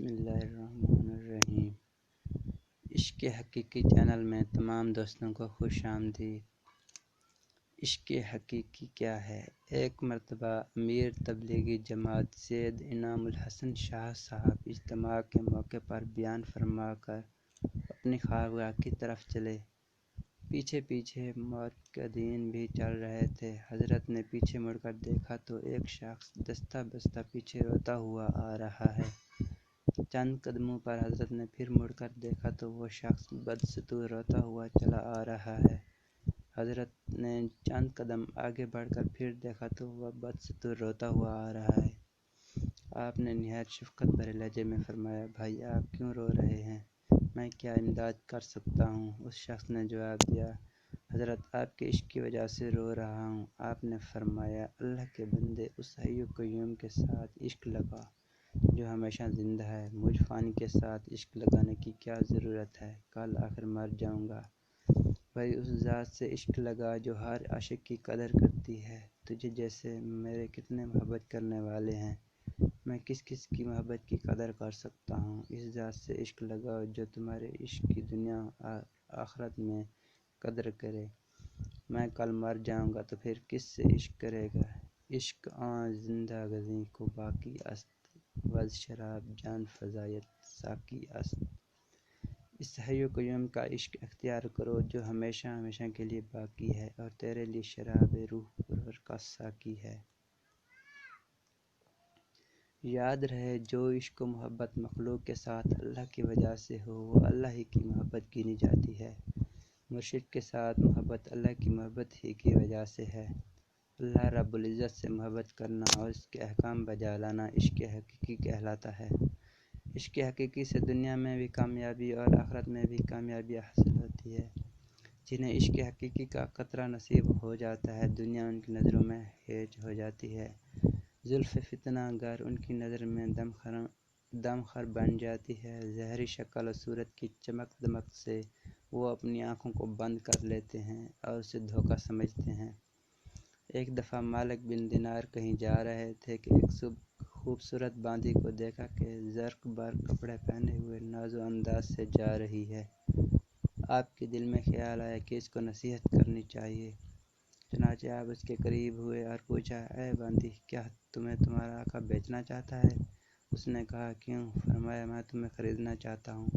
بسم اللہ الرحمن الرحیم۔ عشق حقیقی چینل میں تمام دوستوں کو خوش آمدید۔ عشق حقیقی کیا ہے؟ ایک مرتبہ امیر تبلیغی جماعت سید انعام الحسن شاہ صاحب اجتماع کے موقع پر بیان فرما کر اپنی خانقاہ کی طرف چلے۔ پیچھے پیچھے معتقدین بھی چل رہے تھے۔ حضرت نے پیچھے مڑ کر دیکھا تو ایک شخص دستہ بستہ پیچھے روتا ہوا آ رہا ہے۔ چند قدموں پر حضرت نے پھر مڑ کر دیکھا تو وہ شخص بدستور روتا ہوا چلا آ رہا ہے۔ حضرت نے چند قدم آگے بڑھ کر پھر دیکھا تو وہ بدستور روتا ہوا آ رہا ہے۔ آپ نے نہایت شفقت بھرے لہجے میں فرمایا، بھائی آپ کیوں رو رہے ہیں؟ میں کیا امداد کر سکتا ہوں؟ اس شخص نے جواب دیا، حضرت آپ کے عشق کی وجہ سے رو رہا ہوں۔ آپ نے فرمایا، اللہ کے بندے، اس حی قیوم کے ساتھ عشق لگا جو ہمیشہ زندہ ہے۔ مجھ فانی کے ساتھ عشق لگانے کی کیا ضرورت ہے؟ کل آخر مر جاؤں گا۔ بھائی اس ذات سے عشق لگا جو ہر عاشق کی قدر کرتی ہے۔ تجھے جیسے میرے کتنے محبت کرنے والے ہیں، میں کس کس کی محبت کی قدر کر سکتا ہوں۔ اس ذات سے عشق لگاؤ جو تمہارے عشق کی دنیا اور آخرت میں قدر کرے۔ میں کل مر جاؤں گا تو پھر کس سے عشق کرے گا؟ عشق آن زندہ گزیں کو باقی است، وز شراب جان فزایت ساقی است۔ اس حی قیوم کا عشق اختیار کرو جو ہمیشہ ہمیشہ کے لیے باقی ہے اور تیرے لیے شراب روح پرور کا ساقی ہے۔ یاد رہے، جو عشق و محبت مخلوق کے ساتھ اللہ کی وجہ سے ہو وہ اللہ ہی کی محبت گنی جاتی ہے۔ مرشد کے ساتھ محبت اللہ کی محبت ہی کی وجہ سے ہے۔ اللہ رب العزت سے محبت کرنا اور اس کے احکام بجا لانا عشق حقیقی کہلاتا ہے۔ عشق حقیقی سے دنیا میں بھی کامیابی اور آخرت میں بھی کامیابی حاصل ہوتی ہے۔ جنہیں عشق حقیقی کا قطرہ نصیب ہو جاتا ہے، دنیا ان کی نظروں میں ہیج ہو جاتی ہے۔ زلف فتنہ گر ان کی نظر میں دم خر بن جاتی ہے۔ ظاہری شکل و صورت کی چمک دمک سے وہ اپنی آنکھوں کو بند کر لیتے ہیں اور اسے دھوکہ سمجھتے ہیں۔ ایک دفعہ مالک بن دینار کہیں جا رہے تھے کہ ایک خوبصورت باندی کو دیکھا کہ زرق برق کپڑے پہنے ہوئے ناز و انداز سے جا رہی ہے۔ آپ کے دل میں خیال آیا کہ اس کو نصیحت کرنی چاہیے۔ چنانچہ آپ اس کے قریب ہوئے اور پوچھا، اے باندی، کیا تمہیں تمہارا آقا بیچنا چاہتا ہے؟ اس نے کہا، کیوں؟ فرمایا، میں تمہیں خریدنا چاہتا ہوں۔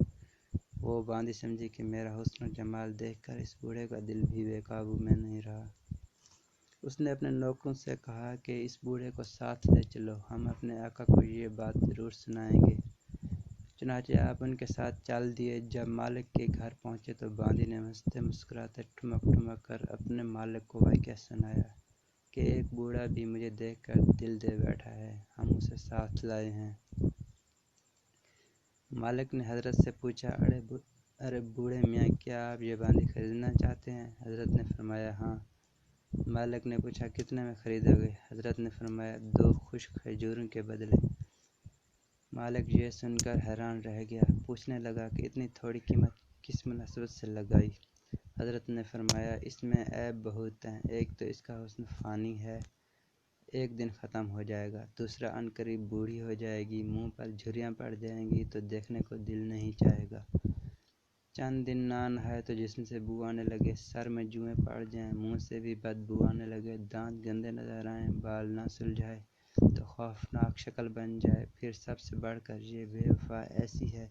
وہ باندی سمجھی کہ میرا حسن و جمال دیکھ کر اس بوڑھے کا دل بھی بے قابو میں نہیں رہا۔ اس نے اپنے نوکروں سے کہا کہ اس بوڑھے کو ساتھ لے چلو، ہم اپنے آقا کو یہ بات ضرور سنائیں گے۔ چنانچہ آپ ان کے ساتھ چل دیے۔ جب مالک کے گھر پہنچے تو باندی نے ہنستے مسکراتے ٹھمک ٹھمک کر اپنے مالک کو واقعہ سنایا کہ ایک بوڑھا بھی مجھے دیکھ کر دل دے بیٹھا ہے، ہم اسے ساتھ لائے ہیں۔ مالک نے حضرت سے پوچھا، ارے بوڑھے میاں، کیا آپ یہ باندی خریدنا چاہتے ہیں؟ حضرت نے فرمایا، ہاں۔ مالک نے پوچھا، کتنے میں خریدو گے؟ حضرت نے فرمایا، 2 خشک کھجوروں کے بدلے۔ مالک یہ سن کر حیران رہ گیا، پوچھنے لگا کہ اتنی تھوڑی قیمت کس مناسبت سے لگائی؟ حضرت نے فرمایا، اس میں عیب بہت ہیں۔ ایک تو اس کا حسن فانی ہے، ایک دن ختم ہو جائے گا۔ دوسرا، عنقریب بوڑھی ہو جائے گی، منہ پر جھریاں پڑ جائیں گی تو دیکھنے کو دل نہیں چاہے گا۔ چند دن نہ نہائے تو جسم سے بو آنے لگے، سر میں جوئیں پڑ جائیں، منہ سے بھی بدبو آنے لگے، دانت گندے نظر آئیں، بال نہ سلجھائے تو خوفناک شکل بن جائے۔ پھر سب سے بڑھ کر یہ بے وفا ایسی ہے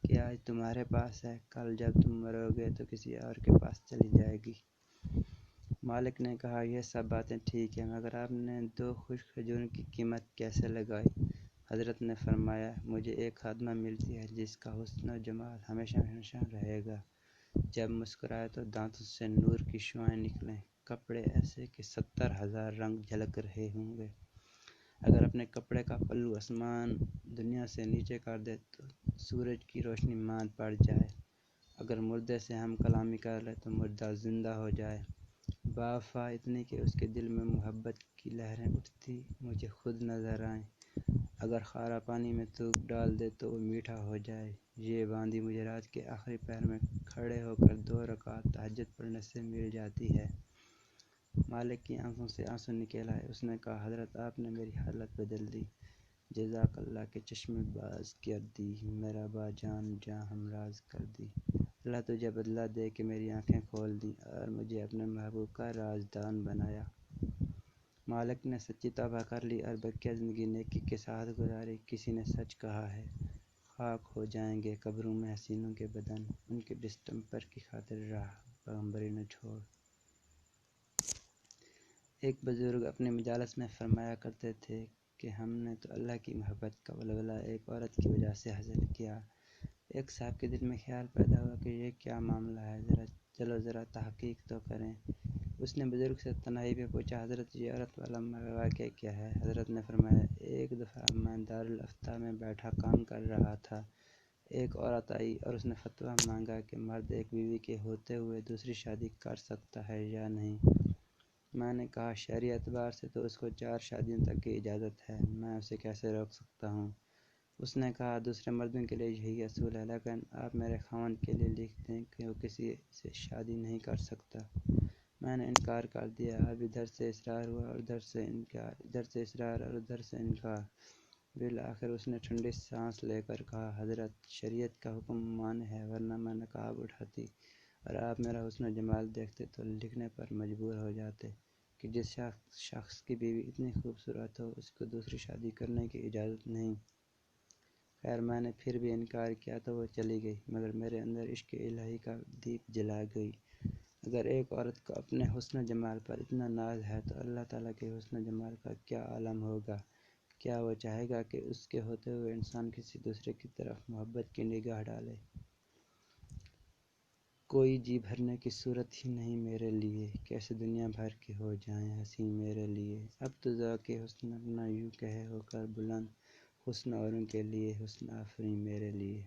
کہ آج تمہارے پاس ہے، کل جب تم مرو گے تو کسی اور کے پاس چلی جائے گی۔ مالک نے کہا، یہ سب باتیں ٹھیک ہیں، مگر آپ نے 2 خشک کھجوروں کی قیمت کیسے لگائی؟ حضرت نے فرمایا، مجھے ایک خادمہ ملتی ہے جس کا حسن و جمال ہمیشہ ہمیشہ رہے گا۔ جب مسکرائے تو دانتوں سے نور کی شعاعیں نکلیں، کپڑے ایسے کہ 70,000 رنگ جھلک رہے ہوں گے۔ اگر اپنے کپڑے کا پلو آسمان دنیا سے نیچے کر دے تو سورج کی روشنی ماند پڑ جائے۔ اگر مردے سے ہم کلامی کر لے تو مردہ زندہ ہو جائے۔ بافا اتنی کہ اس کے دل میں محبت کی لہریں اٹھتی مجھے خود نظر آئیں۔ اگر خارا پانی میں تھوک ڈال دے تو وہ میٹھا ہو جائے۔ یہ باندی مجھے رات کے آخری پہر میں کھڑے ہو کر 2 رکعت تہجد پڑھنے سے مل جاتی ہے۔ مالک کی آنکھوں سے آنسو نکل آئے۔ اس نے کہا، حضرت آپ نے میری حالت بدل دی۔ جزاک اللہ کے چشم باز کر دی، میرا با جان جاں ہمراز کر دی۔ اللہ تجھے بدلہ دے کہ میری آنکھیں کھول دیں اور مجھے اپنے محبوب کا رازدان بنایا۔ مالک نے سچی توبہ کر لی اور بقیہ زندگی نیکی کے ساتھ گزاری۔ کسی نے سچ کہا ہے، خاک ہو جائیں گے قبروں میں حسینوں کے بدن، ان کے ڈسٹمپر کی خاطر راہ پیغمبری نہ چھوڑ۔ ایک بزرگ اپنے مجالس میں فرمایا کرتے تھے کہ ہم نے تو اللہ کی محبت کا ولولہ ایک عورت کی وجہ سے حاصل کیا۔ ایک صاحب کے دل میں خیال پیدا ہوا کہ یہ کیا معاملہ ہے، چلو ذرا تحقیق تو کریں۔ اس نے بزرگ سے تنہائی میں پوچھا، حضرت یہ عورت والا واقعہ کیا ہے؟ حضرت نے فرمایا، ایک دفعہ میں دارالافتاء میں بیٹھا کام کر رہا تھا، ایک عورت آئی اور اس نے فتویٰ مانگا کہ مرد ایک بیوی کے ہوتے ہوئے دوسری شادی کر سکتا ہے یا نہیں۔ میں نے کہا شرعی اعتبار سے تو اس کو 4 شادیوں تک کی اجازت ہے، میں اسے کیسے روک سکتا ہوں؟ اس نے کہا دوسرے مردوں کے لیے یہی اصول ہے، لیکن آپ میرے خاوند کے لیے لکھ دیں کہ وہ کسی سے شادی نہیں کر سکتا۔ میں نے انکار کر دیا۔ اب ادھر سے اصرار ہوا اور ادھر سے انکار، ادھر سے اصرار اور ادھر سے انکار۔ بالآخر اس نے ٹھنڈی سانس لے کر کہا، حضرت شریعت کا حکم مانے ہے، ورنہ میں نقاب اٹھاتی اور آپ میرا حسن و جمال دیکھتے تو لکھنے پر مجبور ہو جاتے کہ جس شخص کی بیوی اتنی خوبصورت ہو اس کو دوسری شادی کرنے کی اجازت نہیں۔ خیر میں نے پھر بھی انکار کیا تو وہ چلی گئی، مگر میرے اندر عشق الہی کا دیپ جلا گئی۔ اگر ایک عورت کو اپنے حسن و جمال پر اتنا ناز ہے تو اللہ تعالیٰ کے حسن و جمال کا کیا عالم ہوگا؟ کیا وہ چاہے گا کہ اس کے ہوتے ہوئے انسان کسی دوسرے کی طرف محبت کی نگاہ ڈالے؟ کوئی جی بھرنے کی صورت ہی نہیں میرے لیے، کیسے دنیا بھر کے ہو جائیں حسین میرے لیے۔ اب تو ذوق حسن اپنا یوں کہے ہو کر بلند، حسن اوروں کے لیے حسن آفریں میرے لیے۔